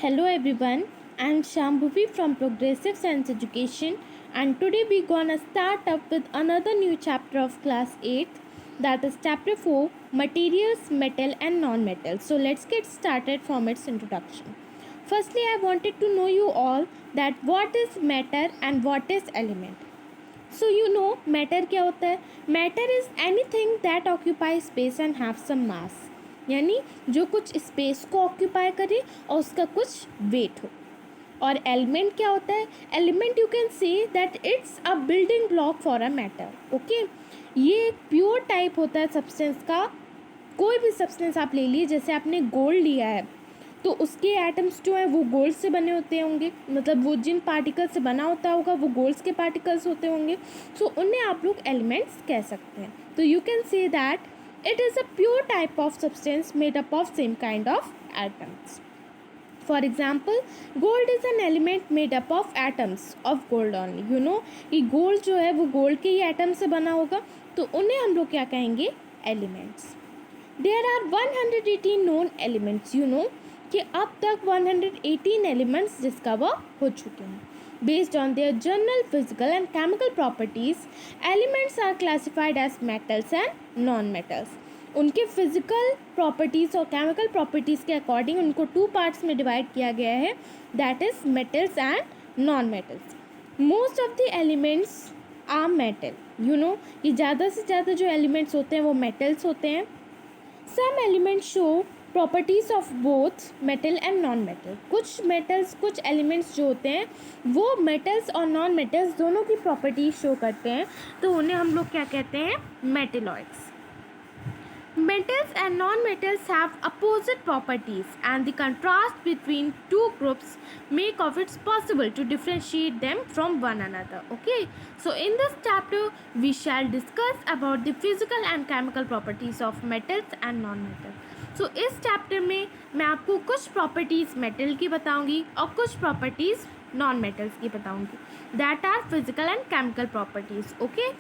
Hello everyone, I am Shambhuvi from Progressive Science Education, and today we gonna start up with another new chapter of class 8, that is chapter 4, materials, metal and non-metal. So let's get started from its introduction. Firstly, I wanted to know you all that what is matter and what is element. So you know matter क्या होता है? Matter is anything that occupies space and have some mass. यानी जो कुछ space को occupy करे और उसका कुछ वेट हो. और एलिमेंट क्या होता है? Element you can say that it's a building block for a matter. Okay, ये एक प्योर टाइप होता है सब्सटेंस का. कोई भी सब्सटेंस आप ले लीजिए, जैसे आपने गोल्ड लिया है तो उसके एटम्स जो हैं वो गोल्ड से बने होते होंगे, मतलब वो जिन पार्टिकल से बना होता होगा वो गोल्ड्स के पार्टिकल्स होते होंगे. सो उन्हें आप लोग एलिमेंट्स कह सकते हैं. तो you can say that it is a pure type of substance made up of same kind of atoms. For example, gold is an element made up of atoms of gold only. You know, ये gold जो है वो gold के ही atom से बना होगा, तो उन्हें हम लोग क्या कहेंगे? Elements. There are 118 known elements. You know कि अब तक 118 elements discover हो चुके हैं. Based on their general physical and chemical properties, elements are classified as metals and non-metals. उनके फिजिकल प्रॉपर्टीज़ और केमिकल प्रॉपर्टीज़ के अकॉर्डिंग उनको 2 पार्ट्स में डिवाइड किया गया है, that is metals and non metals. Most of the elements are metal. You know कि ज़्यादा से ज़्यादा जो एलिमेंट्स होते हैं वो मेटल्स होते हैं. Some elements show properties of both metal and non metal. कुछ मेटल्स, कुछ एलिमेंट्स जो होते हैं वो मेटल्स और नॉन मेटल्स दोनों की प्रॉपर्टीज शो करते हैं, तो उन्हें हम लोग क्या कहते हैं? Metalloids. Metals and non-metals have opposite properties, and the contrast between two groups make of it possible to differentiate them from one another. Okay, so in this chapter we shall discuss about the physical and chemical properties of metals and non-metals. So इस chapter में मैं आपको कुछ properties metal की बताऊंगी और कुछ properties non-metals की बताऊंगी. That are physical and chemical properties. Okay,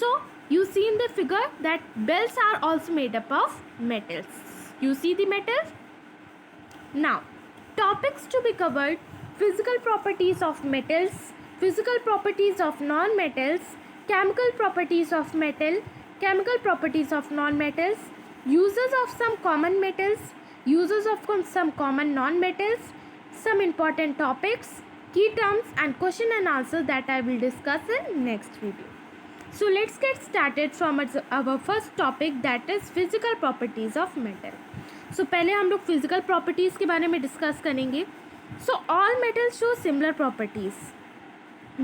so you see in the figure that bells are also made up of metals. You see the metals? Now, topics to be covered: physical properties of metals, physical properties of non-metals, chemical properties of metal, chemical properties of non-metals, uses of some common metals, uses of some common non-metals, some important topics, key terms and question and answer that I will discuss in next video. So let's get started from our first topic, that is physical properties of metal. So पहले हम लोग physical properties के बारे में discuss करेंगे. So all metals show similar properties.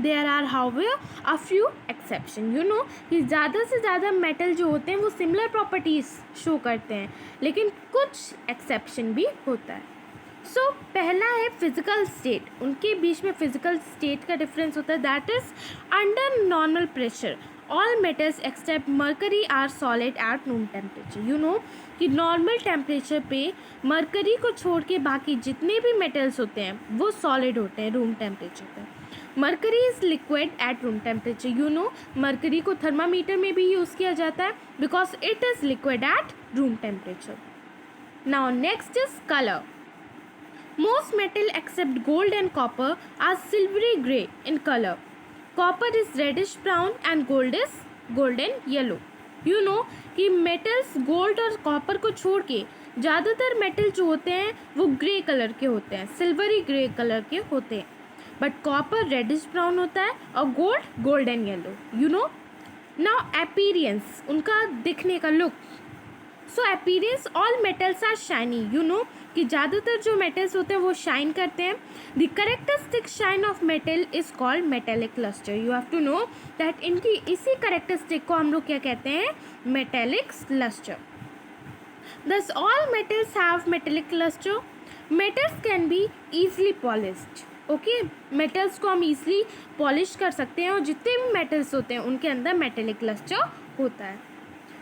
There are however a few exception. You know कि ज़्यादा से ज़्यादा metal जो होते हैं वो similar properties show करते हैं, लेकिन कुछ exception भी होता है. सो पहला है फिजिकल स्टेट. उनके बीच में फिजिकल स्टेट का डिफरेंस होता है, that is under normal pressure all metals except mercury are solid at room temperature. You know कि नॉर्मल टेम्परेचर पे मरकरी को छोड़ के बाकी जितने भी मेटल्स होते हैं वो सॉलिड होते हैं रूम टेम्परेचर पे. Mercury is liquid at room temperature. You no mercury को थर्मामीटर में भी यूज़ किया जाता है because it is liquid at room temperature. Now next is colour. Most metal except gold and copper are silvery gray in color. Copper is reddish brown and gold is golden yellow. You know कि metals gold और copper को छोड़ के ज़्यादातर metal जो होते हैं वो grey कलर के होते हैं, silvery grey कलर के होते हैं. But copper reddish brown होता है और gold golden yellow. You know. Now appearance, उनका दिखने का look. So appearance all metals are shiny. You know कि ज़्यादातर जो मेटल्स होते हैं वो शाइन करते हैं. The characteristic shine of metal is called metallic lustre. You have to know that इनकी इसी करेक्टरिस्टिक को हम लोग क्या कहते हैं? Metallic lustre. Thus all metals have metallic lustre. Metals can be easily polished. Okay, metals को हम ईजली पॉलिश कर सकते हैं और जितने भी मेटल्स होते हैं उनके अंदर मेटेलिक लस्टर होता है.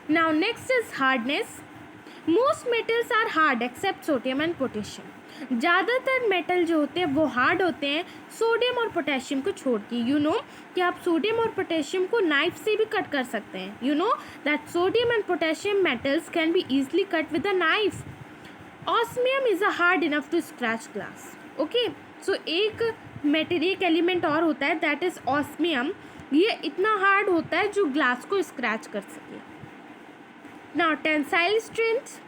Now next is hardness. Most metals are hard except sodium and potassium. ज़्यादातर मेटल जो होते हैं वो हार्ड होते हैं सोडियम और पोटेशियम को छोड़ के. यू नो कि आप सोडियम और पोटेशियम को नाइफ से भी कट कर सकते हैं. You know that sodium and potassium metals can be easily cut with a knife. Osmium is a hard enough to scratch glass. Okay, so एक मेटेरिक एलिमेंट और होता है दैट इज ऑस्मियम. ये इतना हार्ड होता है जो ग्लास को स्क्रैच कर सके. Now tensile strength.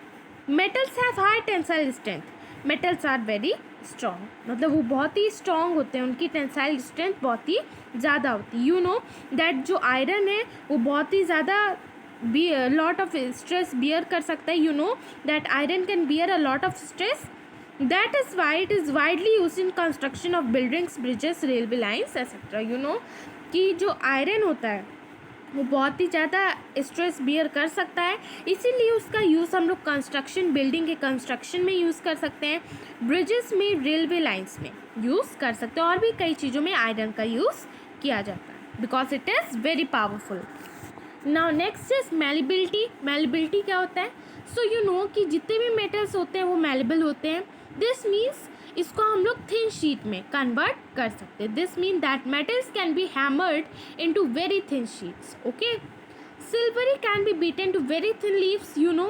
Metals have high tensile strength. Metals are very strong, मतलब वो बहुत ही स्ट्रॉन्ग होते हैं, उनकी टेंसाइल स्ट्रेंथ बहुत ही ज़्यादा होती है. यू नो दैट जो आयरन है वो बहुत ही ज़्यादा लॉट ऑफ स्ट्रेस बियर कर सकता है. You know that iron can bear a lot of stress. That is why it is widely use in construction of buildings, bridges, railway lines etcetera. You know कि जो iron होता है वो बहुत ही ज़्यादा स्ट्रेस बियर कर सकता है, इसीलिए उसका यूज़ हम लोग कंस्ट्रक्शन, बिल्डिंग के कंस्ट्रक्शन में यूज़ कर सकते हैं, ब्रिजेस में, रेलवे लाइंस में यूज़ कर सकते हैं, और भी कई चीज़ों में आयरन का यूज़ किया जाता है because it is very powerful. Now next is malleability. Malleability क्या होता है? सो यू नो कि जितने भी मेटल्स होते हैं वो मेलेबल होते हैं. दिस मीन्स इसको हम लोग थिन शीट में कन्वर्ट कर सकते हैं. This mean that metals can be hammered into very thin sheets. Okay, silvery can be beaten to very thin leaves. You know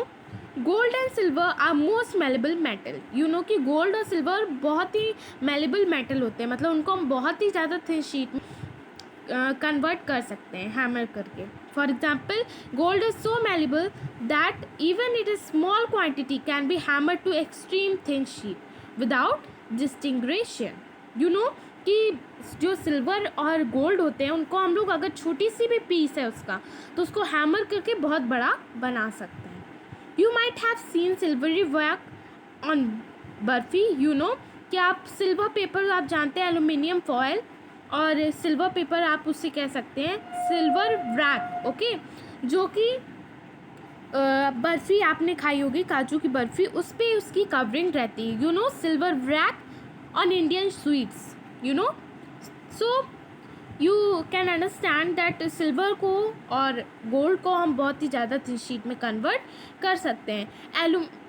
gold and silver are most malleable metal. You know कि gold और silver बहुत ही malleable metal होते हैं, मतलब उनको हम बहुत ही ज़्यादा थिन शीट में कन्वर्ट कर सकते हैं हैमर करके. For example gold is so malleable that even it is small quantity can be hammer to extreme thin sheet without disintegration. You know कि जो सिल्वर और गोल्ड होते हैं उनको हम लोग अगर छोटी सी भी पीस है उसका तो उसको हैमर करके बहुत बड़ा बना सकते हैं. You might have seen silvery work on barfi. You know कि आप सिल्वर पेपर आप जानते हैं, एल्यूमिनियम फॉयल, और सिल्वर पेपर आप उससे कह सकते हैं सिल्वर रैक. ओके, जो कि बर्फ़ी आपने खाई होगी, काजू की बर्फ़ी, उस पर उसकी कवरिंग रहती है. You no silver rack on Indian sweets. You know so you can understand that silver को और गोल्ड को हम बहुत ही ज़्यादा थिन शीट में कन्वर्ट कर सकते हैं.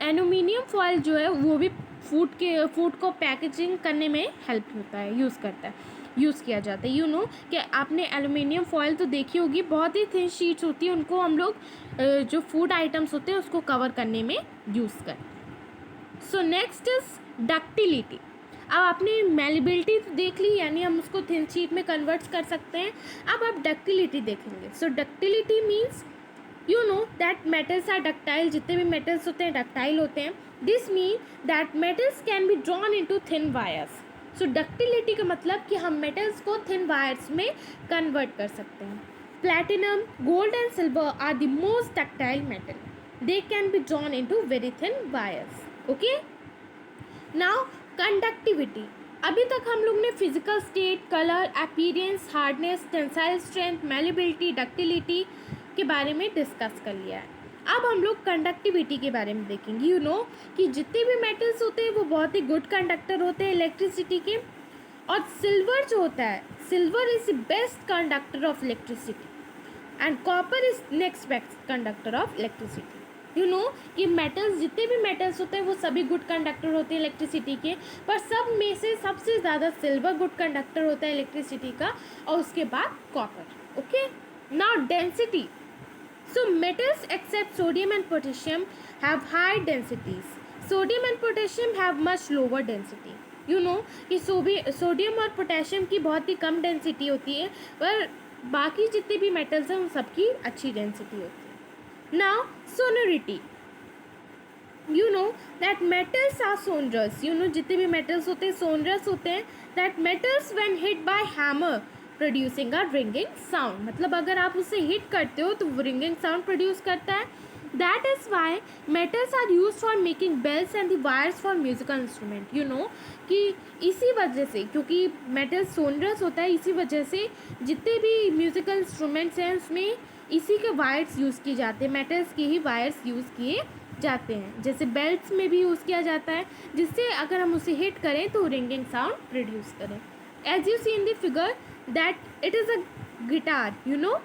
एल्यूमिनियम फॉयल जो है वो भी फूड को पैकेजिंग करने में हेल्प होता है, यूज़ किया जाता है. यू नो कि आपने एल्यूमिनियम फॉयल तो देखी होगी, बहुत ही थिन शीट्स होती है, उनको हम लोग जो फूड आइटम्स होते हैं उसको कवर करने में यूज़ करते हैं. So next is ductility. अब आपने मेलेबिलिटी तो देख ली, यानी हम उसको थिन शीट में कन्वर्ट कर सकते हैं. अब आप डक्टिलिटी देखेंगे. So ductility means you know that metals are ductile. जितने भी मेटल्स होते हैं डक्टाइल होते हैं. This mean that metals can be drawn into thin wires. So ductility का मतलब कि हम मेटल्स को थिन वायर्स में कन्वर्ट कर सकते हैं. Platinum, gold and silver are the most ductile metal. They can be drawn into very thin wires. Okay, now conductivity. अभी तक हम लोग ने physical state, colour, appearance, hardness, tensile strength, malleability, ductility के बारे में डिस्कस कर लिया है. अब हम लोग कंडक्टिविटी के बारे में देखेंगे. यू नो कि जितने भी मेटल्स होते हैं वो बहुत ही गुड कंडक्टर होते हैं इलेक्ट्रिसिटी के. और सिल्वर जो होता है, silver is the best conductor of electricity and copper is next best conductor of electricity. You know कि मेटल्स, जितने भी मेटल्स होते हैं वो सभी गुड कंडक्टर होते हैं इलेक्ट्रिसिटी के, पर सब में से सबसे ज़्यादा सिल्वर गुड कंडक्टर होता है इलेक्ट्रिसिटी का, और उसके बाद copper. Okay, now density. So metals except sodium and potassium have high densities. Sodium and potassium have much lower density. You know कि सोडियम और पोटेशियम की बहुत ही कम डेंसिटी होती है, पर बाकी जितने भी मेटल्स हैं उन सबकी अच्छी डेंसिटी होती है. Now sonority. You know that metals are sonorous. You know जितने भी metals होते हैं sonorous होते हैं. That metals when hit by hammer producing a ringing sound. मतलब अगर आप उसे हिट करते हो तो वो रिंगिंग साउंड प्रोड्यूस करता है. That is why metals are use for making bells and the wires for musical instrument. You know कि इसी वजह से, क्योंकि मेटल सोनरस होता है, इसी वजह से जितने भी म्यूजिकल इंस्ट्रूमेंट्स हैं उसमें इसी के वायर्स यूज़ किए जाते हैं, मेटल्स के ही वायर्स यूज़ किए जाते हैं. जैसे बेल्ट्स में भी यूज़ किया जाता है, जिससे अगर हम उसे हिट करें तो रिंगिंग साउंड प्रोड्यूस करें. As you see in the figure that it is a guitar. You know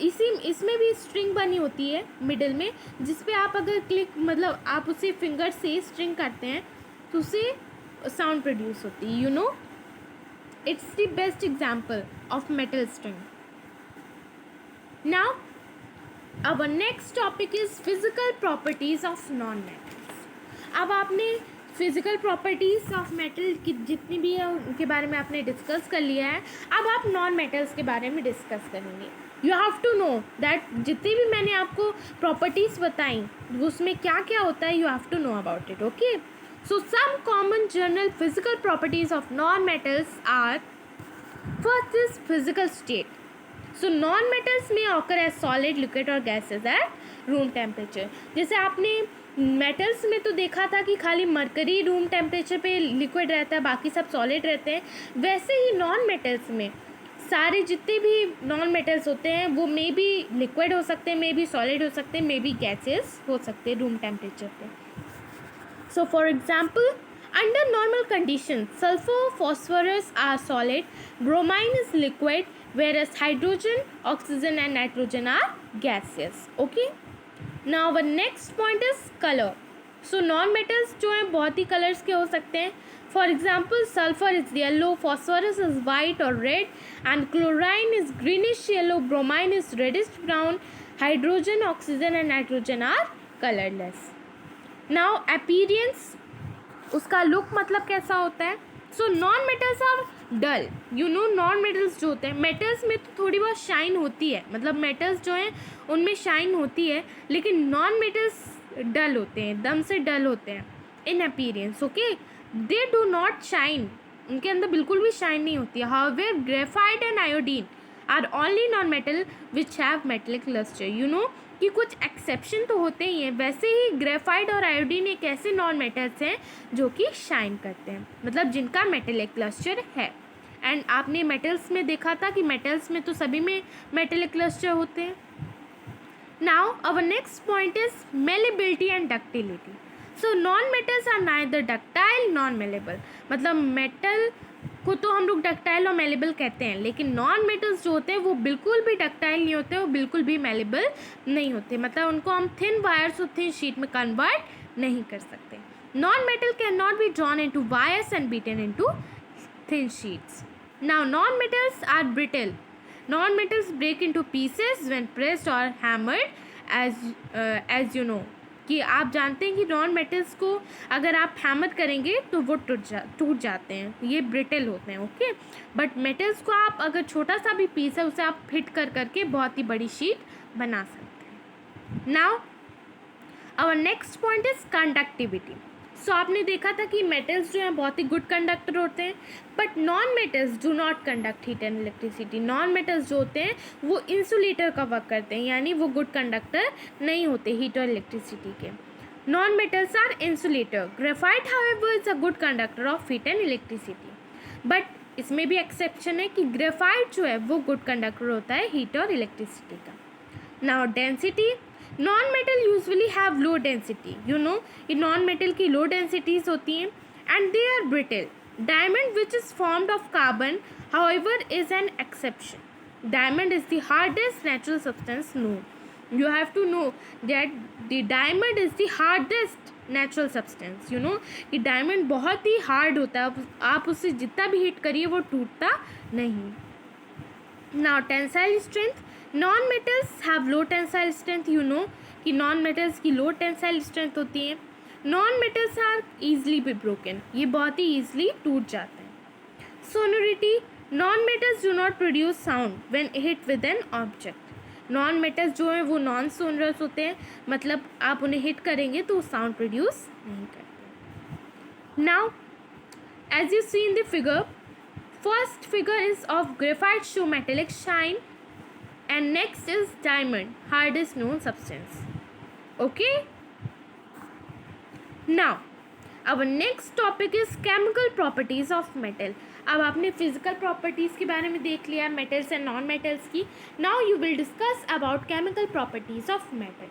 इसमें भी स्ट्रिंग बनी होती है मिडिल में, जिस पे आप अगर क्लिक, मतलब आप उसे फिंगर से स्ट्रिंग करते हैं तो उससे साउंड प्रोड्यूस होती है. You know it's the best example of metal string. Now our next topic is physical properties of non metals. अब आपने फिजिकल प्रॉपर्टीज़ ऑफ मेटल की जितनी भी है उनके बारे में आपने डिस्कस कर लिया है. अब आप नॉन मेटल्स के बारे में डिस्कस करेंगे. You have to know that जितनी भी मैंने आपको प्रॉपर्टीज़ बताई उसमें क्या क्या होता है, you have to know about it. Okay, so some common general physical properties of non metals are, first is physical state. So non metals में ऑकर एज सॉलिड, लिक्विड और गैसेज एट रूम टेम्परेचर. जैसे आपने metals में तो देखा था कि खाली मरकरी रूम टेम्परेचर पे लिक्विड रहता है, बाकी सब सॉलिड रहते हैं. वैसे ही नॉन मेटल्स में सारे जितने भी नॉन मेटल्स होते हैं वो मे बी लिक्विड हो सकते हैं, मे बी सॉलिड हो सकते हैं, मे बी गैसेस हो सकते हैं रूम टेम्परेचर पे. So for example, under normal condition sulphur, phosphorus are solid, bromine is liquid, whereas hydrogen, oxygen and nitrogen are gaseous. Okay, now our next point is color. So non metals जो हैं बहुत ही colours के हो सकते हैं. For example, sulfur is yellow, phosphorus is white or red, and chlorine is greenish yellow, bromine is reddish brown, hydrogen, oxygen and nitrogen are colorless. Now appearance, उसका look मतलब कैसा होता है. So non metals are dull. You know non metals जो होते हैं, metals में तो थोड़ी बहुत शाइन होती है, मतलब मेटल्स जो हैं उनमें शाइन होती है, लेकिन नॉन मेटल्स डल होते हैं, एकदम से डल होते हैं in appearance. Okay, they do not shine, उनके अंदर बिल्कुल भी शाइन नहीं होती है. However graphite and iodine are only non metal which have metallic lustre. You know कि कुछ एक्सेप्शन तो होते ही हैं. वैसे ही ग्रेफाइट और आयोडीन एक ऐसे नॉन मेटल्स हैं जो कि शाइन करते हैं, मतलब जिनका मेटेलिक क्लस्टर है. एंड आपने मेटल्स में देखा था कि मेटल्स में तो सभी में मेटेलिक क्लस्टर होते हैं. Now our next point is malleability and ductility. So non metals are neither ductile non malleable. मतलब मेटल को तो हम लोग डक्टाइल और मेलेबल कहते हैं, लेकिन नॉन मेटल्स जो होते हैं वो बिल्कुल भी डक्टाइल नहीं होते, वो बिल्कुल भी मेलेबल नहीं होते. मतलब उनको हम थिन वायर्स और थिन शीट में कन्वर्ट नहीं कर सकते. Non metal can not be drawn into wires and beaten into thin sheets. Now non metals are brittle. Non metals break into pieces when pressed और हैमर्ड. एज यू नो कि आप जानते हैं कि नॉन मेटल्स को अगर आप hammer करेंगे तो वो टूट जाते हैं, ये ब्रिटल होते हैं. ओके, बट मेटल्स को आप अगर छोटा सा भी पीस है उसे आप फिट कर करके बहुत ही बड़ी शीट बना सकते हैं. Now our next point is conductivity. So आपने देखा था कि मेटल्स जो हैं बहुत ही गुड कंडक्टर होते हैं, but non metals do not conduct heat and electricity. Non metals जो होते हैं वो इंसुलेटर का वर्क करते हैं, यानी वो गुड कंडक्टर नहीं होते हीट और इलेक्ट्रिसिटी के. Non metals are insulator. Graphite however is a good conductor of heat and electricity, but इसमें भी एक्सेप्शन है कि ग्रेफाइट जो है वो गुड कंडक्टर होता है हीट और इलेक्ट्रिसिटी का. Now density, non metal usually have low density. You know कि नॉन मेटल की लो डेंसिटीज होती हैं and they are brittle. Diamond which is formed of carbon however is an exception. Diamond is the hardest natural substance known. you have to know that the diamond is the hardest natural substance. you know कि diamond बहुत ही hard होता है, आप उससे जितना भी hit करिए वो टूटता नहीं. Now tensile strength, non metals have low tensile strength. You know कि नॉन मेटल्स की लो टेंसाइल स्ट्रेंथ होती है. Non metals are easily be broken, ये बहुत ही ईजली टूट जाते हैं. Sonority, non metals do not produce sound when hit with an object. Non metals जो हैं वो नॉन सोनरस होते हैं, मतलब आप उन्हें हिट करेंगे तो साउंड प्रोड्यूस नहीं करते. Now as you see in the figure, first figure is of graphite show metallic shine and next is diamond, hardest known substance. Okay, now our next topic is chemical properties of metal. अब आपने physical properties के बारे में देख लिया metals and non metals की. Now you will discuss about chemical properties of metal.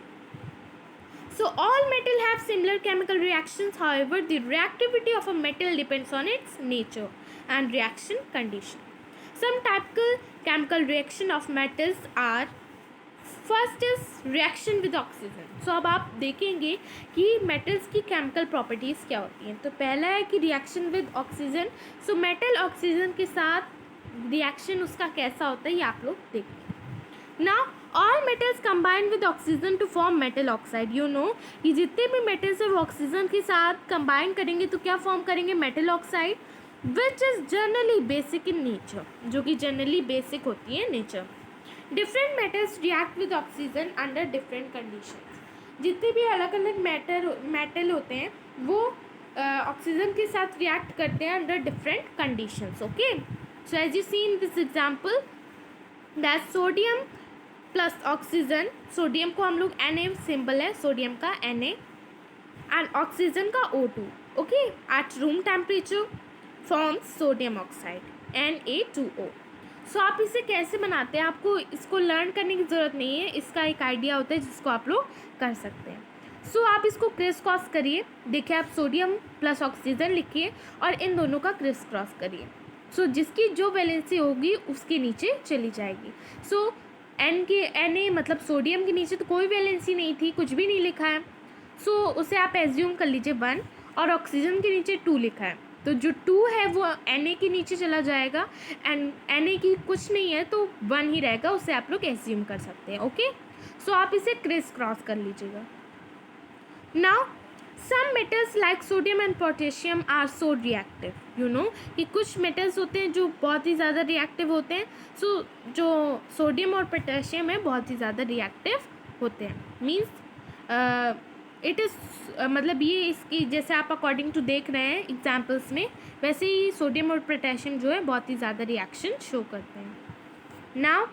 So all metal have similar chemical reactions. However, the reactivity of a metal depends on its nature and reaction condition. Some typical chemical reaction of metals are, first is reaction with oxygen. So अब आप देखेंगे कि metals की chemical properties क्या होती हैं. तो पहला है कि reaction with oxygen. So metal oxygen के साथ reaction उसका कैसा होता है ये आप लोग देखेंगे. Now all metals combine with oxygen to form metal oxide. You know कि जितने भी मेटल्स है वो ऑक्सीजन के साथ कंबाइन करेंगे तो क्या फॉर्म करेंगे, metal oxide, which is generally basic in nature, जो कि जनरली बेसिक होती है nature. Different metals react with oxygen under different conditions. जितने भी अलग अलग मेटल होते हैं वो ऑक्सीजन के साथ रिएक्ट करते हैं under different conditions. Okay, so as you see in this example that sodium plus oxygen, sodium को हम लोग Na सिंबल है सोडियम का Na, एंड ऑक्सीजन का O2, okay, at room temperature forms sodium oxide Na2O। So आप इसे कैसे बनाते हैं, आपको इसको लर्न करने की ज़रूरत नहीं है, इसका एक आइडिया होता है जिसको आप लोग कर सकते हैं। सो आप इसको क्रिस क्रॉस करिए, देखिए आप सोडियम प्लस ऑक्सीजन लिखिए और इन दोनों का क्रिस क्रॉस करिए। सो जिसकी जो वैलेंसी होगी उसके नीचे चली जाएगी। सो Na मतलब सोडियम के नीचे तो कोई वैलेंसी नहीं थी, कुछ भी नहीं लिखा है, सो उसे आप एज्यूम कर लीजिए 1, और ऑक्सीजन के नीचे 2 लिखा है तो जो 2 है वो Na के नीचे चला जाएगा, एंड Na की कुछ नहीं है तो 1 ही रहेगा, उसे आप लोग एज्यूम कर सकते हैं। ओके, सो आप इसे क्रिस क्रॉस कर लीजिएगा। Now some metals like sodium and potassium are so reactive. You know कि कुछ मेटल्स होते हैं जो बहुत ही ज़्यादा रिएक्टिव होते हैं। सो जो सोडियम और पोटेशियम है बहुत ही ज़्यादा रिएक्टिव होते हैं, मीन्स इट इज़ मतलब ये इसकी जैसे आप अकॉर्डिंग टू देख रहे हैं एग्जाम्पल्स में, वैसे ही सोडियम और पोटेशियम जो है बहुत ही ज़्यादा रिएक्शन शो करते हैं। Now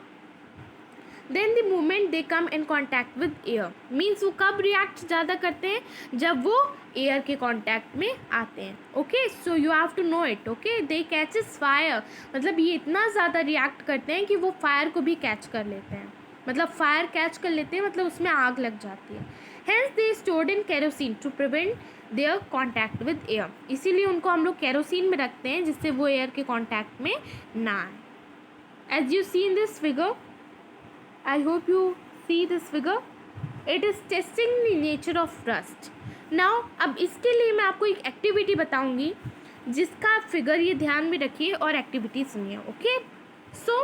then the moment they come in contact with air, means वो कब रिएक्ट ज़्यादा करते हैं, जब वो एयर के कॉन्टैक्ट में आते हैं। Okay, so you have to know it. Okay, they catches fire, मतलब ये इतना ज़्यादा रिएक्ट करते हैं कि वो फायर को भी कैच कर लेते हैं, मतलब फायर कैच कर लेते हैं, मतलब उसमें आग लग जाती है। Hence they stored in kerosene to prevent their contact with air, इसीलिए उनको हम लोग केरोसिन में रखते हैं जिससे वो एयर के कॉन्टैक्ट में ना आए। As you see in this figure, I hope you see this figure. It is testing the nature of rust. Now अब इसके लिए मैं आपको एक एक्टिविटी बताऊंगी जिसका फिगर ये ध्यान में रखिए और एक्टिविटी सुनिए। ओके, सो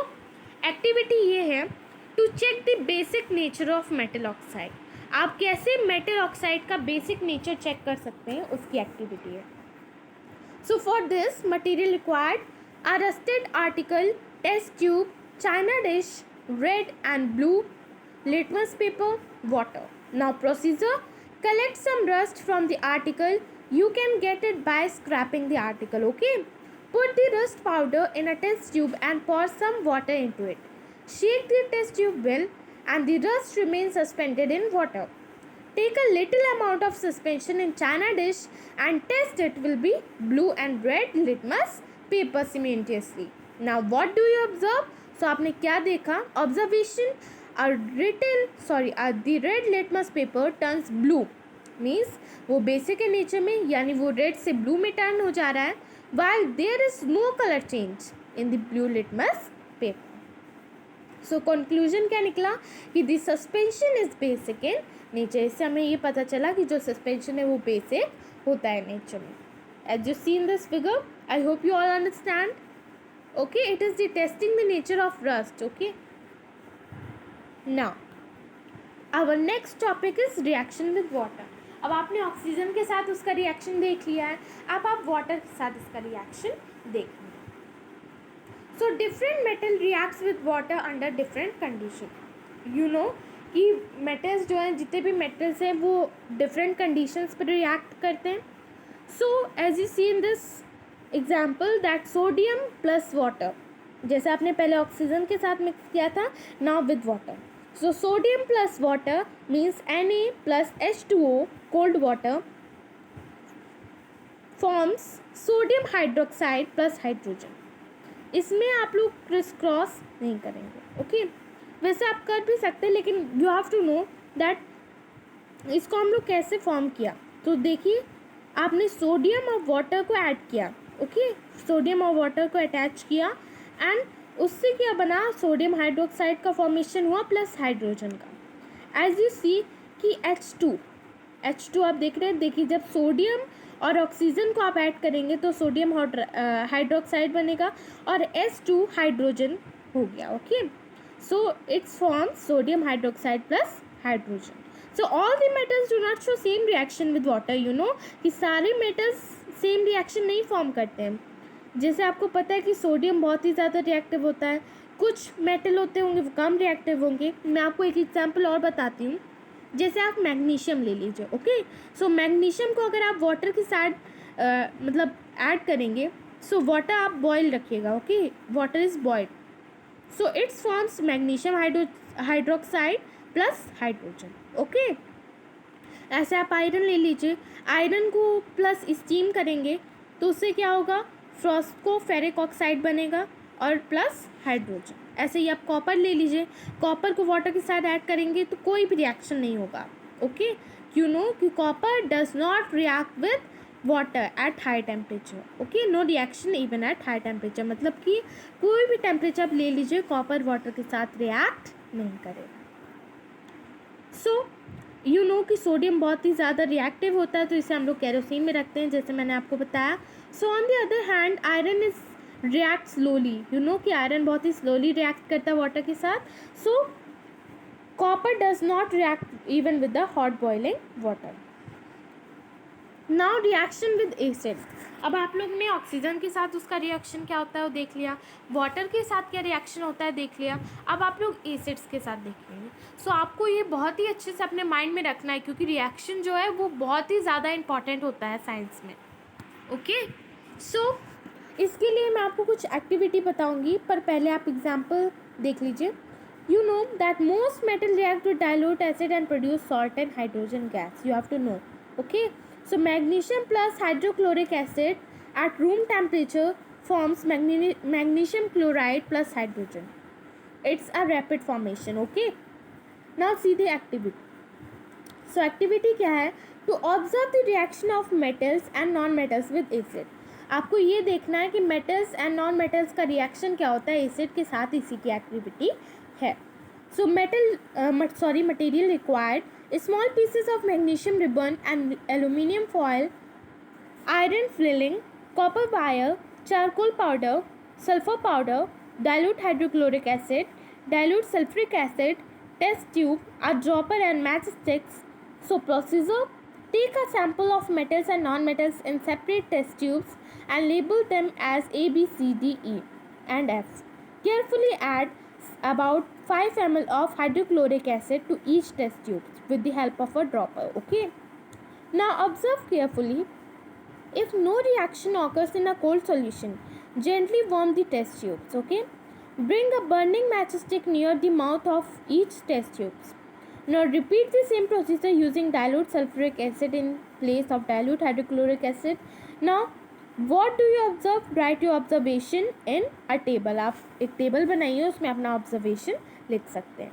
एक्टिविटी ये है to check the basic nature of metal oxide. आप कैसे मेटल ऑक्साइड का बेसिक नेचर चेक कर सकते हैं, उसकी एक्टिविटी है। So for this material required a rusted article, test tube, china dish, red and blue litmus paper, water. Now procedure: collect some rust from the article. You can get it by scraping the article. Okay, put the rust powder in a test tube and pour some water into it. Shake the test tube well and the rust remains suspended in water. Take a little amount of suspension in china dish and test it will be blue and red litmus paper simultaneously. Now what do you observe? So आपने क्या देखा? Observation, the red litmus paper turns blue, means वो basic है nature में, यानी वो red से blue में टर्न हो जा रहा है, while there is no color change in the blue litmus paper. So conclusion क्या निकला कि the suspension is basic in nature. इससे हमें ये पता चला कि जो सस्पेंशन है वो बेसिक होता है नेचर में। As you see in this figure, I hope you all understand. Okay, it is the testing the nature of rust. Okay, now our next topic is reaction with water. अब आपने oxygen के साथ उसका reaction देख लिया है, अब आप वाटर के साथ इसका रिएक्शन देखेंगे। So different metal reacts with water under different condition. You know कि मेटल्स जो हैं, जितने भी मेटल्स हैं वो डिफरेंट कंडीशंस पर रिएक्ट करते हैं। So as you see in this example that sodium plus water, जैसे आपने पहले ऑक्सीजन के साथ मिक्स किया था, now with water. So sodium plus water means Na plus H2O cold water forms sodium hydroxide plus hydrogen. इसमें आप लोग क्रिस क्रॉस नहीं करेंगे। ओके, वैसे आप कर भी सकते हैं, लेकिन you have to know that इसको हम लोग कैसे फॉर्म किया। तो देखिए, आपने सोडियम और वाटर को ऐड किया। ओके, सोडियम और वाटर को अटैच किया एंड उससे क्या बना, सोडियम हाइड्रोक्साइड का फॉर्मेशन हुआ प्लस हाइड्रोजन का। एज यू सी कि H2 आप देख रहे हैं, देखिए जब सोडियम और ऑक्सीजन को आप ऐड करेंगे तो सोडियम हाइड्रोक्साइड बनेगा और H2 हाइड्रोजन हो गया। Okay, So it forms sodium hydroxide plus hydrogen. So all the metals do not show same reaction with water. You know कि सारे metals same reaction नहीं form करते हैं. जैसे आपको पता है कि सोडियम बहुत ही ज़्यादा रिएक्टिव होता है, कुछ मेटल होते होंगे वो कम रिएक्टिव होंगे. मैं आपको एक एग्जांपल और बताती हूँ. जैसे आप मैग्नीशियम ले लीजिए. ओके, सो मैग्नीशियम को अगर आप वाटर के साथ मतलब ऐड करेंगे, सो वाटर आप बॉयल रखिएगा. Okay, water is boiled, so it's forms magnesium hydroxide plus hydrogen. Okay, ऐसे आप आयरन ले लीजिए. आयरन को प्लस स्टीम करेंगे तो उससे क्या होगा, फ्रॉस्को फेरिक ऑक्साइड बनेगा और प्लस हाइड्रोजन. ऐसे ही आप कॉपर ले लीजिए. कॉपर को वाटर के साथ ऐड करेंगे तो कोई भी रिएक्शन नहीं होगा. ओके, यू नो कि copper does not react with water at high temperature. Okay, no reaction even at high temperature. मतलब कि कोई भी टेम्परेचर आप ले लीजिए, कॉपर वाटर के साथ रिएक्ट नहीं करेगा. सो यू नो कि सोडियम बहुत ही ज़्यादा रिएक्टिव होता है, तो इसे हम लोग केरोसिन में रखते हैं, जैसे मैंने आपको बताया. So on the other hand iron is react slowly. You know कि आयरन बहुत ही स्लोली रिएक्ट करता है वाटर के साथ. सो copper does not react even with the hot boiling water. Now reaction with acid. अब आप लोग ने ऑक्सीजन के साथ उसका रिएक्शन क्या होता है वो देख लिया, वाटर के साथ क्या रिएक्शन होता है देख लिया. अब आप लोग एसिड्स के साथ देख लेंगे. सो आपको ये बहुत ही अच्छे से अपने माइंड में रखना है, क्योंकि रिएक्शन जो है वो बहुत ही ज़्यादा इंपॉर्टेंट होता है साइंस में. ओके, सो इसके लिए मैं आपको कुछ एक्टिविटी बताऊंगी, पर पहले आप एग्जाम्पल देख लीजिए. You know that most metal react with dilute acid and produce salt and hydrogen gas. You have to know. Okay, so magnesium plus hydrochloric acid at room temperature forms magnesium chloride plus hydrogen. It's a rapid formation. Okay, now see the activity. So activity क्या है, to observe the reaction of metals and non-metals with acid. आपको ये देखना है कि metals and non-metals का reaction क्या होता है acid के साथ. इसी की activity है. So material required: small pieces of magnesium ribbon and aluminium foil, iron filling, copper wire, charcoal powder, sulfur powder, dilute hydrochloric acid, dilute sulfuric acid, test tube, a dropper and matchsticks. So procedure: take a sample of metals and non-metals in separate test tubes and label them as A, B, C, D, E and F. Carefully add about 5 ml of hydrochloric acid to each test tube with the help of a dropper. Okay, now observe carefully. If no reaction occurs in a cold solution, gently warm the test tubes. Okay, bring a burning matchstick near the mouth of each test tubes. Now repeat the same procedure using dilute sulfuric acid in place of dilute hydrochloric acid. Now what do you observe, right your observation in a table. आप एक table बनाइए, उसमें अपना observation लिख सकते हैं.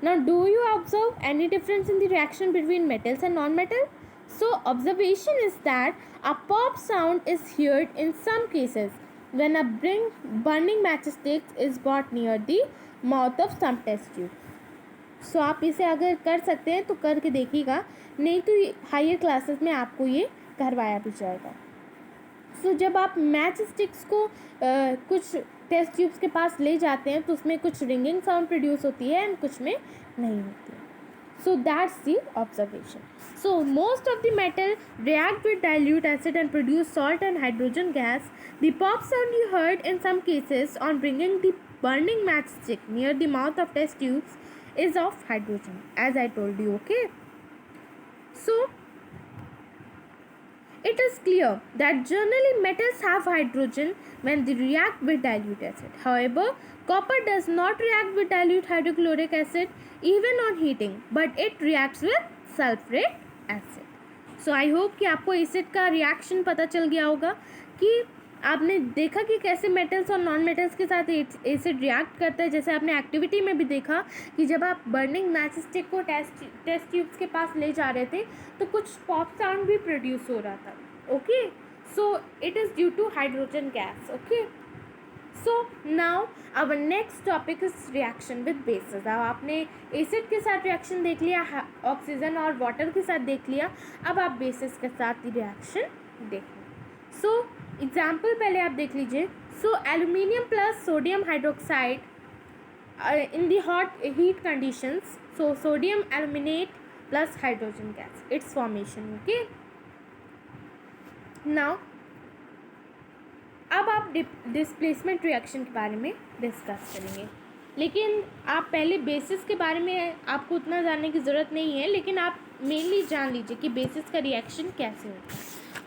Now do you observe any difference in the reaction between metals and non metal. So observation is that a pop sound is heard in some cases when a burning matchstick is bought near the mouth of some test tube. So आप इसे अगर कर सकते हैं तो करके देखिएगा, नहीं तो हायर क्लासेस में आपको ये करवाया भी जाएगा. सो जब आप मैच स्टिक्स को कुछ टेस्ट ट्यूब्स के पास ले जाते हैं तो उसमें कुछ रिंगिंग साउंड प्रोड्यूस होती है एंड कुछ में नहीं होती है. So that's the observation. So most of the metal react with dilute acid and produce salt and hydrogen gas. The pop sound you heard in some cases on bringing the burning matchstick near the mouth of test tubes is of hydrogen, as I told you. Okay, so it is clear that generally metals have hydrogen when they react with dilute acid. However, copper does not react with dilute hydrochloric acid even on heating, but it reacts with sulfuric acid. So I hope कि आपको acid का reaction पता चल गया होगा, कि आपने देखा कि कैसे मेटल्स और नॉन मेटल्स के साथ एसिड रिएक्ट करता है. जैसे आपने एक्टिविटी में भी देखा कि जब आप बर्निंग मैच स्टिक को टेस्ट ट्यूब्स के पास ले जा रहे थे तो कुछ पॉप साउंड भी प्रोड्यूस हो रहा था. Okay, so it is due to hydrogen gas. Okay, so now our next topic is reaction with bases. अब आपने एसिड के साथ रिएक्शन देख लिया, ऑक्सीजन और वाटर के साथ देख लिया, अब आप बेसिस के साथ रिएक्शन देखें. सो एग्जाम्पल पहले आप देख लीजिए. So aluminium plus sodium hydroxide in the hot heat conditions. So sodium aluminate plus hydrogen gas, its formation. Okay, now अब आप डिस्प्लेसमेंट रिएक्शन के बारे में डिस्कस करेंगे, लेकिन आप पहले बेसिस के बारे में आपको उतना जानने की ज़रूरत नहीं है, लेकिन आप मेनली जान लीजिए कि बेसिस का रिएक्शन कैसे होता है.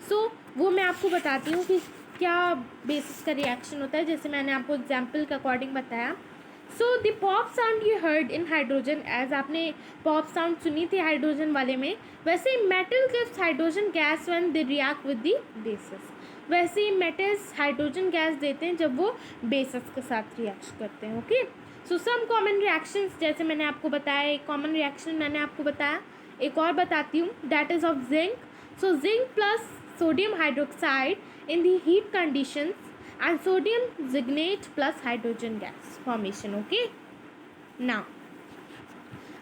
सो वो मैं आपको बताती हूँ कि क्या बेसिस का रिएक्शन होता है, जैसे मैंने आपको एग्जाम्पल के अकॉर्डिंग बताया. So the pop sound you heard in hydrogen, as आपने पॉप साउंड सुनी थी हाइड्रोजन वाले में, वैसे ही metal gives hydrogen gas when they react with the basis. वैसे ही मेटल्स हाइड्रोजन गैस देते हैं जब वो बेसिस के साथ रिएक्ट करते हैं. Okay, so some common reactions, जैसे मैंने आपको बताया, एक कॉमन रिएक्शन मैंने आपको बताया, एक और बताती हूँ, that is of zinc. So zinc plus sodium hydroxide in the heat conditions and sodium zignate plus hydrogen gas formation. Okay, now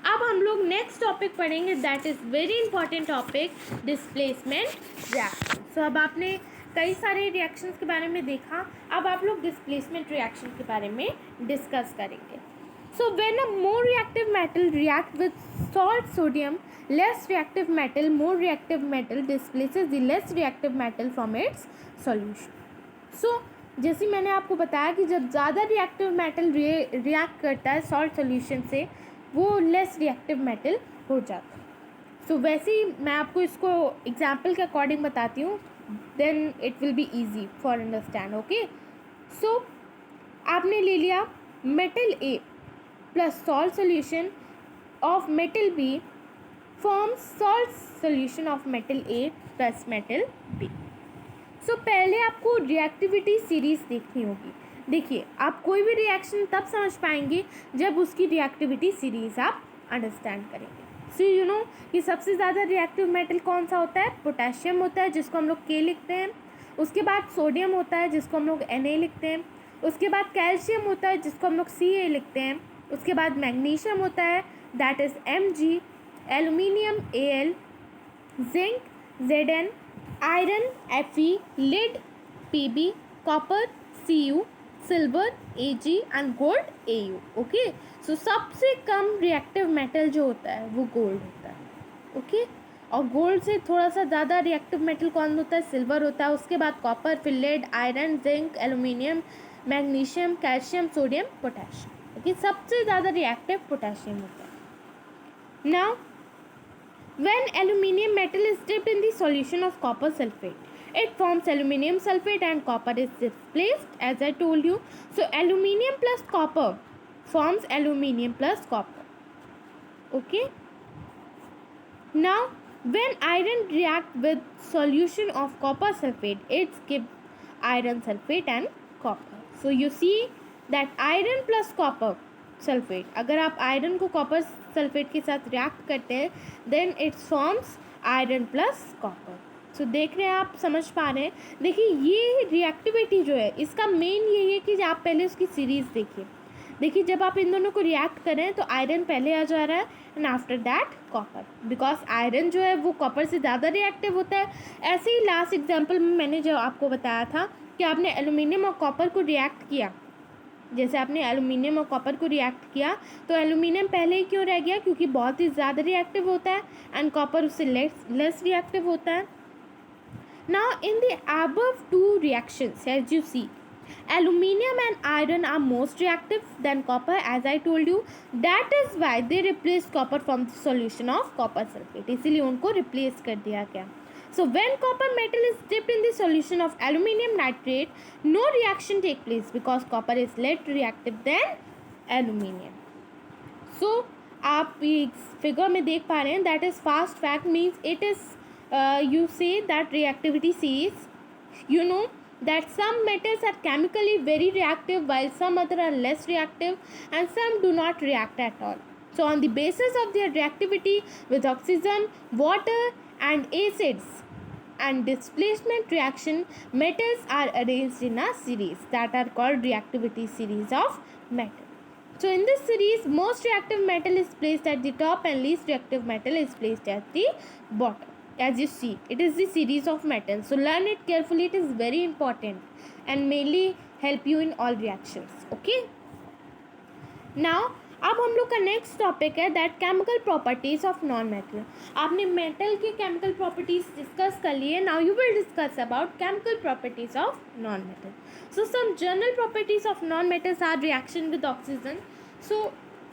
अब हम लोग नेक्स्ट टॉपिक पढ़ेंगे, that is very important topic, displacement reaction. So अब आपने कई सारे reactions के बारे में देखा, अब आप लोग डिस्प्लेसमेंट रिएक्शन के बारे में डिस्कस करेंगे. So when a more reactive metal react with salt sodium, less reactive metal, more reactive metal displaces the less reactive metal from its solution. So जैसे मैंने आपको बताया कि जब ज़्यादा रिएक्टिव मेटल रिएक्ट करता है सॉल्ट सोल्यूशन से, वो लेस रिएक्टिव मेटल हो जाता है. सो वैसे ही मैं आपको इसको एग्जाम्पल के अकॉर्डिंग बताती हूँ, then it will be easy for understand. Okay, so आपने ले लिया metal A plus salt solution of metal B forms salt solution of metal A plus metal B. So पहले आपको रिएक्टिविटी सीरीज़ देखनी होगी. देखिए, आप कोई भी रिएक्शन तब समझ पाएंगे जब उसकी रिएक्टिविटी सीरीज़ आप अंडरस्टैंड करेंगे. सो यू नो कि सबसे ज़्यादा रिएक्टिव मेटल कौन सा होता है, पोटेशियम होता है जिसको हम लोग के लिखते हैं. उसके बाद सोडियम होता है जिसको हम लोग Na लिखते हैं. उसके बाद कैल्शियम होता है जिसको हम लोग Ca लिखते हैं. उसके बाद मैग्नीशियम होता है, that is Mg. Aluminium Al, zinc Zn, iron Fe, lead Pb, copper Cu, silver Ag and gold Au. Okay, so सबसे कम रिएक्टिव मेटल जो होता है वो गोल्ड होता है. ओके, और गोल्ड से थोड़ा सा ज़्यादा रिएक्टिव मेटल कौन होता है, सिल्वर होता है. उसके बाद कॉपर, फिर lead, iron, zinc, aluminium, magnesium, calcium, sodium, potassium. Okay, सबसे ज़्यादा रिएक्टिव पोटेशियम होता है. Now when aluminium metal is dipped in the solution of copper sulfate, it forms aluminium sulfate and copper is displaced, as I told you. So aluminium plus copper forms aluminium plus copper. Okay, now when iron react with solution of copper sulfate, it gives iron sulfate and copper. So you see that iron plus copper sulphate, अगर आप iron को copper sulphate के साथ react करते हैं, then it's forms iron plus copper. So देख रहे हैं आप, समझ पा रहे हैं. देखिए, ये रिएक्टिविटी जो है इसका मेन यही है कि आप पहले उसकी सीरीज़ देखिए. देखिए, जब आप इन दोनों को रिएक्ट करें तो आयरन पहले आ जा रहा है and after that copper, because iron जो है वो कॉपर से ज़्यादा रिएक्टिव होता है. ऐसे ही लास्ट एग्जाम्पल में मैंने जो आपको बताया था कि आपने एल्यूमिनियम और कॉपर को रिएक्ट किया, जैसे आपने एल्यूमिनियम और कॉपर को रिएक्ट किया तो एल्यूमिनियम पहले ही क्यों रह गया, क्योंकि बहुत ही ज़्यादा रिएक्टिव होता है एंड कॉपर उससे लेस रिएक्टिव होता है. Now in the above two reactions, as you see, aluminium and iron are most reactive than copper, as I told you. That is why they replaced copper from the solution of copper sulfate. इसीलिए उनको replace कर दिया गया. So when copper metal is dipped in the solution of aluminium nitrate, no reaction take place because copper is less reactive than aluminium. So आप इस figure में देख पा रहे हैं, that is fast fact means it is you say that reactivity series, you know that some metals are chemically very reactive while some other are less reactive and some do not react at all. So on the basis of their reactivity with oxygen, water and acids and displacement reaction, metals are arranged in a series that are called reactivity series of metal. So in this series, most reactive metal is placed at the top and least reactive metal is placed at the bottom. As you see, it is the series of metals. So learn it carefully. It is very important and mainly help you in all reactions. Okay. Now अब हम लोग का next topic है that chemical properties of non metal. आपने metal की chemical properties discuss कर लिए. Now you will discuss about chemical properties of non metal. So some general properties of non metals are reaction with oxygen. So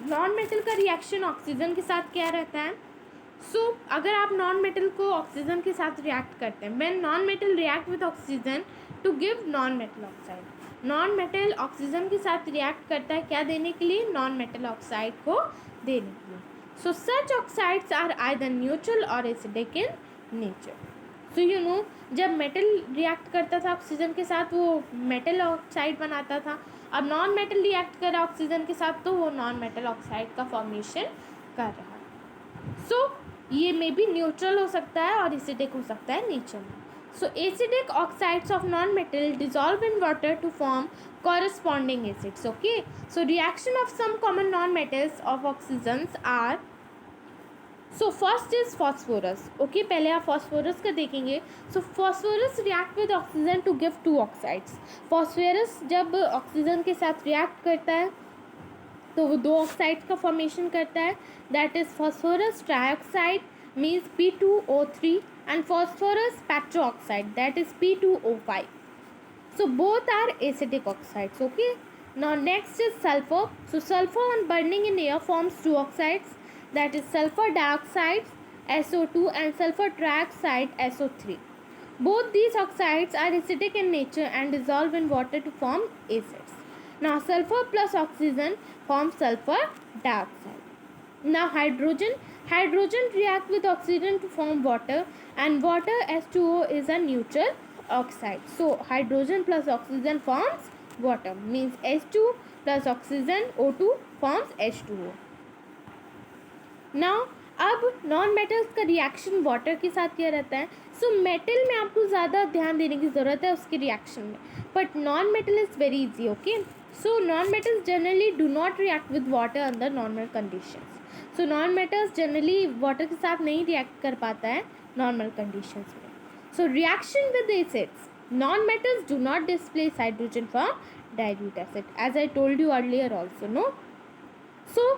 non metal का reaction oxygen के साथ क्या रहता है. अगर आप नॉन मेटल को ऑक्सीजन के साथ रिएक्ट करते हैं, when non metal react with oxygen to give non metal oxide. Non metal oxygen के साथ रिएक्ट करता है क्या देने के लिए, नॉन मेटल ऑक्साइड को देने के लिए. सो सच ऑक्साइड्स आर आइदर न्यूट्रल और acidic in nature. So you know जब मेटल रिएक्ट करता था ऑक्सीजन के साथ वो मेटल ऑक्साइड बनाता था. अब नॉन मेटल रिएक्ट कर रहा ऑक्सीजन के साथ तो वो नॉन मेटल ऑक्साइड का फॉर्मेशन कर रहा है. सो ये मे बी न्यूट्रल हो सकता है और एसिडिक हो सकता है नेचर में. So acidic oxides of non-metal dissolve in water to form corresponding acids. Okay. So reaction of some common non-metals of oxygens are. So first is phosphorus. Okay. पहले आप phosphorus का देखेंगे. So phosphorus react with oxygen to give two oxides. Phosphorus जब oxygen के साथ react करता है तो वो दो ऑक्साइड्स का फॉर्मेशन करता है. That is phosphorus trioxide means P2O3 and phosphorus petroxide that is P2O5. So both are acidic oxides. Okay. Now next is sulfur. So sulfur on burning in air forms two oxides, that is sulfur dioxide SO2 and sulfur trioxide SO3. Both these oxides are acidic in nature and dissolve in water to form acids. Now sulfur plus oxygen forms sulfur dioxide. Now hydrogen react with oxygen to form water, and water H2O is a neutral oxide. So hydrogen plus oxygen forms water, means H2 plus oxygen O2 forms H2O. Now अब non metals का reaction water के साथ क्या रहता है. So metal में आपको ज़्यादा ध्यान देने की ज़रूरत है उसके रिएक्शन में, but non metal is very easy. Okay. So non metals generally do not react with water under normal conditions. So non metals generally water के साथ नहीं रिएक्ट कर पाता है नॉर्मल कंडीशंस में. So reaction with acids, non metals do not displace hydrogen from dilute acid, as I told you earlier also. No. So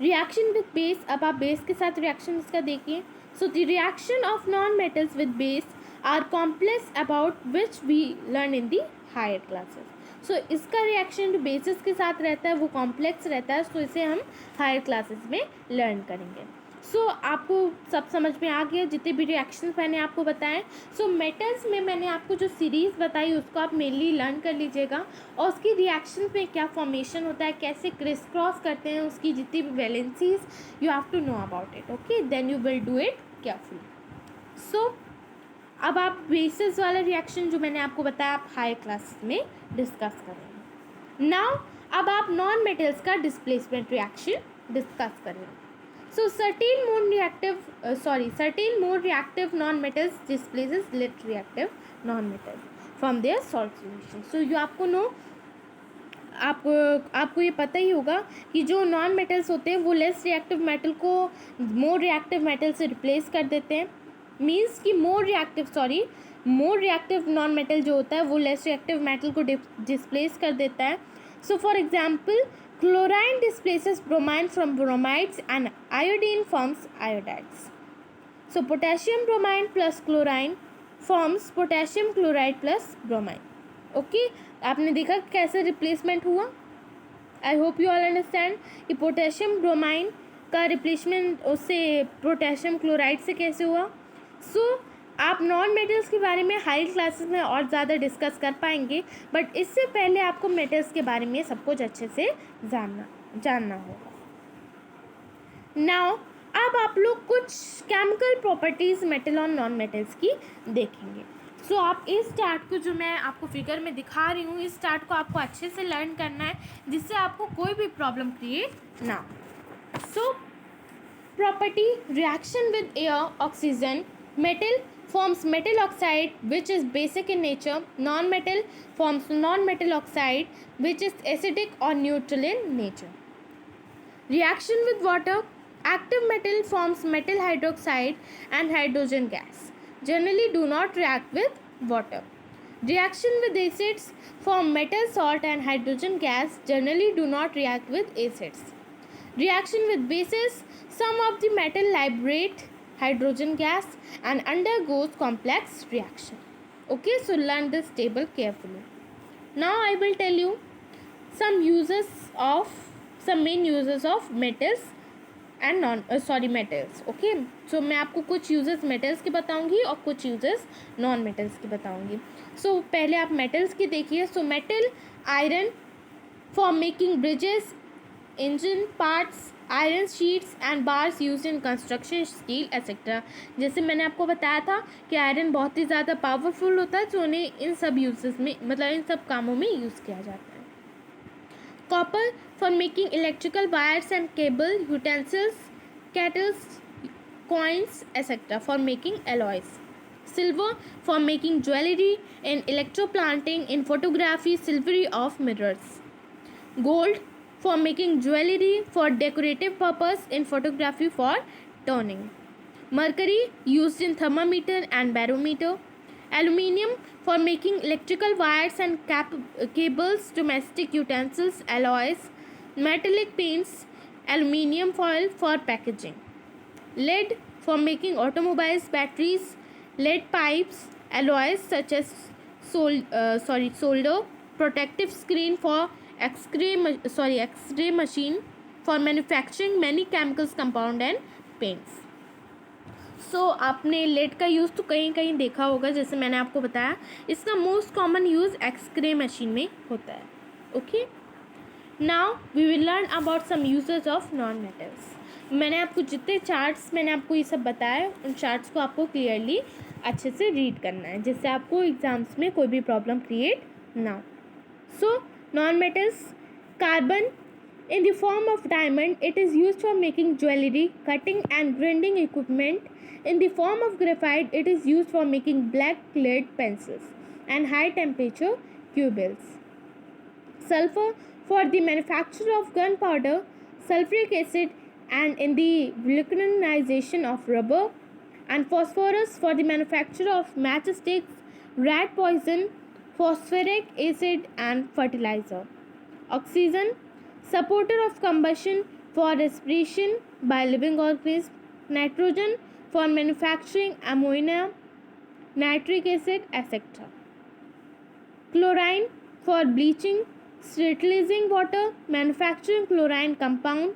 reaction with base, अब आप base के साथ रिएक्शन इसका देखिए. So the reaction of non metals with base are complex about which we learn in the higher classes. So इसका reaction जो basis के साथ रहता है वो कॉम्प्लेक्स रहता है. सो इसे हम हायर क्लासेस में लर्न करेंगे. सो आपको सब समझ में आ गया जितने भी रिएक्शंस मैंने आपको बताएं. सो मेटल्स में मैंने आपको जो सीरीज़ बताई उसको आप मेनली लर्न कर लीजिएगा, और उसकी रिएक्शंस में क्या फॉर्मेशन होता है, कैसे क्रिस क्रॉस करते हैं, उसकी जितनी भी valencies you have to know about it. Okay. Then you will do it carefully. So अब आप बेसिस वाला रिएक्शन जो मैंने आपको बताया आप हायर क्लासेस में डिस्कस करेंगे. नाउ अब आप नॉन मेटल्स का डिस्प्लेसमेंट रिएक्शन डिस्कस करेंगे. So certain more reactive non-metals displaces less reactive non-metals from their salt solution. So you आपको ये पता ही होगा कि जो नॉन मेटल्स होते हैं वो लेस रिएक्टिव मेटल को मोर रिएक्टिव मेटल से रिप्लेस कर देते हैं. मीन्स कि मोर रिएक्टिव नॉन मेटल जो होता है वो लेस रिएक्टिव मेटल को डिस्प्लेस कर देता है. So for example chlorine displaces bromine from bromides and iodine forms iodides. So potassium bromine plus chlorine forms potassium chloride plus bromine. Okay. आपने देखा कैसे रिप्लेसमेंट हुआ. I hope you all understand कि potassium bromine का replacement उससे potassium chloride से कैसे हुआ. सो आप नॉन मेटल्स के बारे में हाई क्लासेस में और ज़्यादा डिस्कस कर पाएंगे, बट इससे पहले आपको मेटल्स के बारे में सब कुछ अच्छे से जानना होगा. नाउ अब आप लोग कुछ केमिकल प्रॉपर्टीज़ मेटल और नॉन मेटल्स की देखेंगे. सो आप इस चार्ट को जो मैं आपको फिगर में दिखा रही हूँ, इस चार्ट को आपको अच्छे से लर्न करना है जिससे आपको कोई भी प्रॉब्लम क्रिएट ना. So property reaction with air oxygen, metal forms metal oxide which is basic in nature. Non-metal forms non-metal oxide which is acidic or neutral in nature. Reaction with water, active metal forms metal hydroxide and hydrogen gas. Generally do not react with water. Reaction with acids form metal, salt and hydrogen gas generally do not react with acids. Reaction with bases, some of the metal liberate hydrogen gas and undergoes complex reaction. Okay, so learn this table carefully. Now I will tell you some main uses of metals and metals. Okay, so मैं आपको कुछ uses metals के बताऊंगी और कुछ uses non metals के बताऊंगी. सो पहले आप मेटल्स की देखिए. So metal, iron for making bridges, engine parts, iron sheets and bars use in construction, steel etcetera. जैसे मैंने आपको बताया था कि आयरन बहुत ही ज़्यादा पावरफुल होता है, जो उन्हें इन सब यूजेस में, मतलब इन सब कामों में यूज़ किया जाता है. Copper for making electrical wires and cable, utensils, kettles, coins, etc. for making alloys. Silver for making jewelry in electroplanting, in photography, silvery of mirrors. Gold for making jewelry for decorative purpose, in photography for turning. Mercury used in thermometer and barometer. Aluminium for making electrical wires and cables, domestic utensils, alloys. Metallic paints, aluminium foil for packaging. Lead for making automobiles, batteries, lead pipes, alloys such as solder, protective screen for X-ray machine for manufacturing many chemicals, compound and paints. सो आपने lead का use तो कहीं कहीं देखा होगा, जैसे मैंने आपको बताया. इसका most common use X ray machine में होता है. Okay, now we will learn about some uses of non metals. मैंने आपको जितने चार्ट्स मैंने आपको ये सब बताया, उन चार्ट्स को आपको क्लियरली अच्छे से रीड करना है, जिससे आपको एग्जाम्स में कोई भी प्रॉब्लम क्रिएट ना हो. सो non metals, carbon in the form of diamond, it is used for making jewelry, cutting and grinding equipment. In the form of graphite, it is used for making black lead pencils and high temperature cubes. Sulfur for the manufacture of gunpowder, sulfuric acid and in the vulcanization of rubber, and phosphorus for the manufacture of matchsticks, rat poison, phosphoric acid and fertilizer. Oxygen, supporter of combustion for respiration by living organisms. Nitrogen for manufacturing ammonia, nitric acid, etc. Chlorine for bleaching, sterilizing water, manufacturing chlorine compound.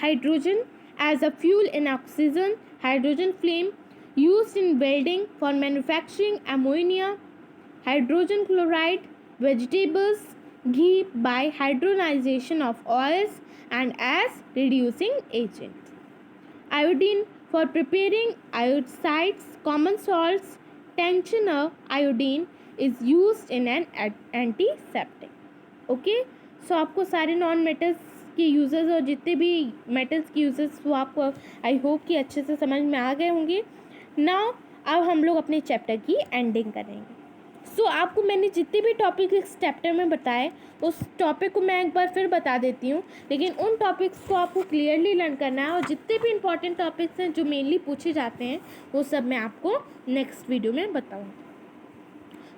Hydrogen as a fuel in oxygen, hydrogen flame used in welding for manufacturing ammonia. Hydrogen chloride, vegetables, ghee by hydrogenation of oils and as reducing agent. Iodine for preparing iodicides, common salts. Tensioner iodine is used in an antiseptic. Okay, so आपको सारे non metals के uses और जितने भी metals के uses वो आपको I hope कि अच्छे से समझ में आ गए होंगे. नाउ अब हम लोग अपने चैप्टर की एंडिंग करेंगे. सो आपको मैंने जितने भी टॉपिक इस चैप्टर में बताए, उस टॉपिक को मैं एक बार फिर बता देती हूँ, लेकिन उन टॉपिक्स को आपको क्लियरली लर्न करना है. और जितने भी इंपॉर्टेंट टॉपिक्स हैं जो मेनली पूछे जाते हैं, वो सब मैं आपको नेक्स्ट वीडियो में बताऊँगी.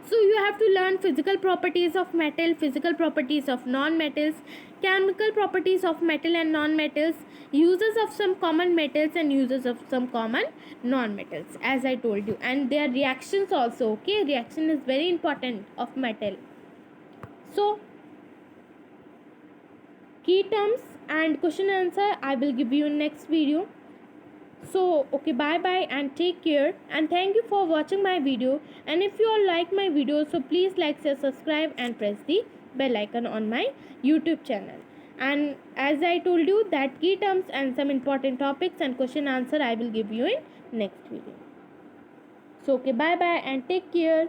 So you have to learn physical properties of metal, physical properties of non-metals, chemical properties of metal and non-metals, uses of some common metals and uses of some common non-metals, as I told you, and their reactions also. Okay, reaction is very important of metal. So key terms and question answer I will give you in next video. So okay, bye bye and take care, and thank you for watching my video. And if you all like my video, so please like, share, subscribe and press the bell icon on my YouTube channel. And as I told you that key terms and some important topics and question answer I will give you in next video. So okay, bye bye and take care.